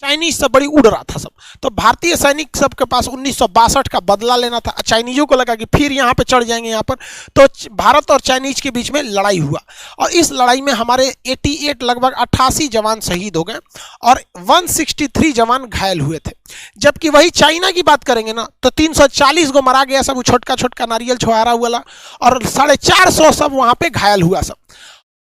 Chinese से बड़ी उड़ रहा था सब। तो भारतीय सैनिक सब के पास 1962 का बदला लेना था। चाइनीजों को लगा कि फिर यहाँ पे चढ़ जाएंगे यहाँ पर, तो भारत और चाइनीज के बीच में लड़ाई हुआ और इस लड़ाई में हमारे 88 लगभग 88 जवान शहीद हो गए और 163 जवान घायल हुए थे। जबकि वही चाइना की बात करेंगे ना तो 340 को मारा गया सब, छोटका छोटका नारियल छुआरा हुआ, और 450 सब वहाँ पे घायल हुआ सब।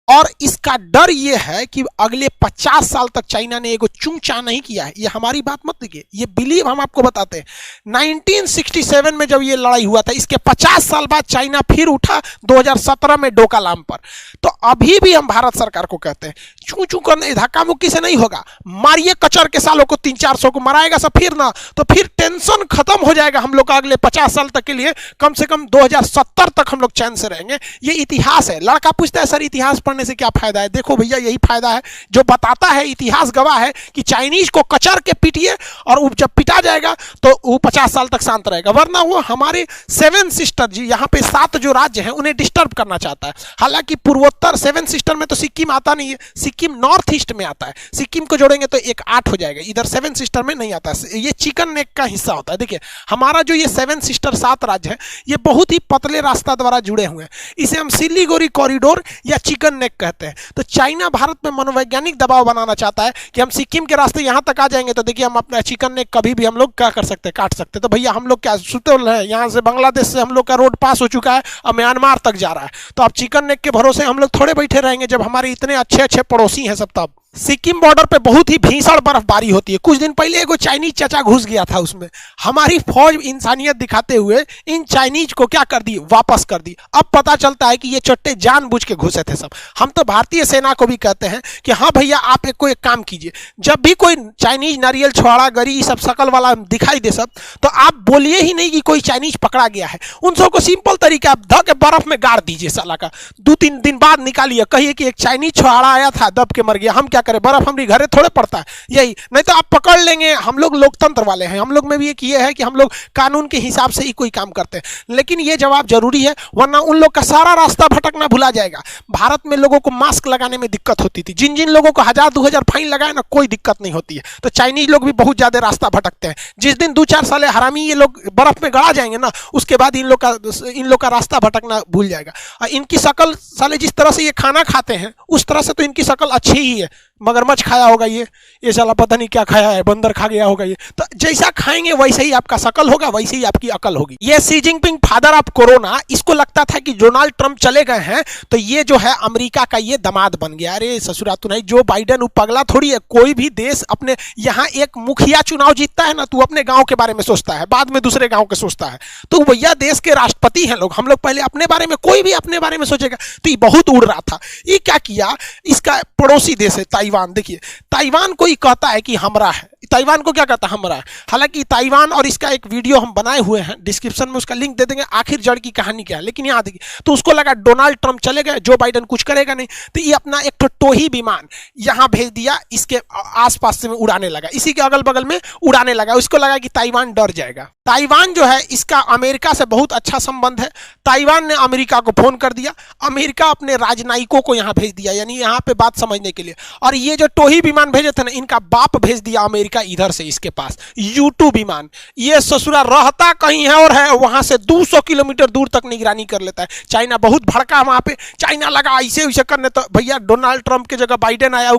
और इसका डर ये है कि अगले 50 साल तक चाइना ने एगो चूंचा नहीं किया है। ये हमारी बात मत देखिए, ये बिलीव हम आपको बताते हैं। 1967 में जब ये लड़ाई हुआ था, इसके 50 साल बाद चाइना फिर उठा 2017 में डोकलाम पर। तो अभी भी हम भारत सरकार को कहते हैं चू चू करने धक्का मुक्की से नहीं होगा, मारिए कचर के सालों को 300-400 को मराएगा सब फिर ना, तो फिर टेंशन खत्म हो जाएगा हम लोग का अगले 50 साल तक के लिए। कम से कम 2070 तक हम लोग चैन से रहेंगे। ये इतिहास है। लड़का पूछता है सर इतिहास पढ़ने से क्या फायदा है? देखो भैया यही फायदा है जो बताता है, इतिहास गवाह है कि चाइनीज को कचर के पीटिए और जब पिटा जाएगा तो वो 50 साल तक शांत रहेगा, वरना वो हमारे 7 सिस्टर जी यहाँ पे 7 जो राज्य हैं उन्हें डिस्टर्ब करना चाहता है। हालांकि पूर्वोत्तर 7 सिस्टर में तो सिक्किम आता नहीं है, सिक्किम नॉर्थ ईस्ट में आता है। सिक्किम को जोड़ेंगे तो एक 8 हो जाएगा, इधर 7 सिस्टर में नहीं आता है। ये चिकन नेक का हिस्सा होता है। देखिए हमारा जो ये 7 सिस्टर 7 राज्य है ये बहुत ही पतले रास्ता द्वारा जुड़े हुए हैं। इसे हम सिलीगुड़ी कॉरिडोर या चिकन नेक कहते हैं। तो चाइना भारत में मनोवैज्ञानिक दबाव बनाना चाहता है कि हम सिक्किम के रास्ते यहां तक आ जाएंगे तो देखिए हम अपना चिकन नेक कभी भी हम लोग क्या कर सकते हैं, काट सकते हैं। तो भैया हम लोग क्या सुतल है, यहाँ से बांग्लादेश से हम लोग का रोड पास हो चुका है और म्यांमार तक जा रहा है। तो अब चिकन नेक के भरोसे हम लोग थोड़े बैठे रहेंगे जब हमारे इतने अच्छे अच्छे पड़ोसी हैं सब। तब सिक्किम बॉर्डर पे बहुत ही भीषण बर्फबारी होती है। कुछ दिन पहले एगो चाइनीज चाचा घुस गया था उसमें। हमारी फौज इंसानियत दिखाते हुए इन चाइनीज को क्या कर दी, वापस कर दी। अब पता चलता है कि ये चट्टे जानबूझ के घुसे थे सब। हम तो भारतीय सेना को भी कहते हैं कि हाँ भैया आप एक काम कीजिए, जब भी कोई चाइनीज नारियल छुआड़ा गरी सब शकल वाला दिखाई दे सब, तो आप बोलिए ही नहीं कि कोई चाइनीज पकड़ा गया है। उन सबको सिंपल तरीका आप ध के बर्फ में गाड़ दीजिए साला का, 2-3 दिन बाद निकालिए, कहिए कि एक चाइनीज छुआड़ा आया था दब के मर गया। हम क्या करें, बर्फ हमारी घरे थोड़े पड़ता है यही, नहीं तो आप पकड़ लेंगे। हम लोग लोकतंत्र वाले हैं, हम लोग में भी एक ये है कि हम लोग कानून के हिसाब से ही कोई काम करते हैं। लेकिन ये जवाब जरूरी है, वरना उन लोग का सारा रास्ता भटकना भुला जाएगा। भारत में लोगों को मास्क लगाने में दिक्कत होती थी, जिन जिन लोगों को 1000-2000 फाइन लगाए ना कोई दिक्कत नहीं होती है। तो चाइनीज लोग भी बहुत ज्यादा रास्ता भटकते हैं। जिस दिन 2-4 साल हरामी ये लोग बर्फ में गड़ा जाएंगे ना, उसके बाद इन लोग का रास्ता भटकना भूल जाएगा। और इनकी शक्ल साले जिस तरह से ये खाना खाते हैं उस तरह से तो इनकी शक्ल अच्छी ही है। मगरमच्छ खाया होगा ये साला पता नहीं क्या खाया है, बंदर खा गया होगा ये। तो जैसा खाएंगे वैसे ही आपका शकल होगा, वैसे ही आपकी अकल होगी। ये Xi Jinping father of corona, इसको लगता था कि डोनाल्ड ट्रंप चले गए हैं तो ये जो है अमेरिका का ये दामाद बन गया। अरे ससुरा तो नहीं, जो बाइडेन वो पगला थोड़ी है। कोई भी देश अपने यहाँ एक मुखिया चुनाव जीतता है ना, तू अपने गांव के बारे में सोचता है, बाद में दूसरे गांव के सोचता है। तो भैया देश के राष्ट्रपति हैं लोग, हम लोग पहले अपने बारे में, कोई भी अपने बारे में सोचेगा। तो ये बहुत उड़ रहा था। ये क्या किया, इसका पड़ोसी देश है ताइवान। देखिए ताइवान को ही कहता है कि हमरा है, ताइवान को क्या कहता है, हमरा है। हालांकि ताइवान और इसका एक वीडियो हम बनाए हुए हैं, डिस्क्रिप्शन में उसका लिंक दे देंगे, आखिर जड़ की कहानी क्या है। लेकिन यहाँ देखिए, तो उसको लगा डोनाल्ड ट्रंप चले गए, जो बाइडेन कुछ करेगा नहीं, तो ये अपना एक टोही विमान यहाँ भेज दिया, इसके आसपास से में उड़ाने लगा, इसी के अगल बगल में उड़ाने लगा। उसको लगा कि ताइवान डर जाएगा। ताइवान जो है इसका अमेरिका से बहुत अच्छा संबंध है। ताइवान ने अमेरिका को फोन कर दिया, अमेरिका अपने राजनयिकों को यहाँ भेज दिया, यानी यहाँ पे बात समझने के लिए। और ये जो टोही विमान भेजे थे ना, इनका बाप भेज दिया अमेरिका इधर से इसके पास U2 विमान। ये ससुरा रहता कहीं है और है वहां से 200 किलोमीटर दूर तक निगरानी कर लेता है। चाइना बहुत भड़का वहां पे, चाइना लगा ऐसे वैसे करने, तो भैया डोनाल्ड ट्रंप के जगह बाइडेन आया, वो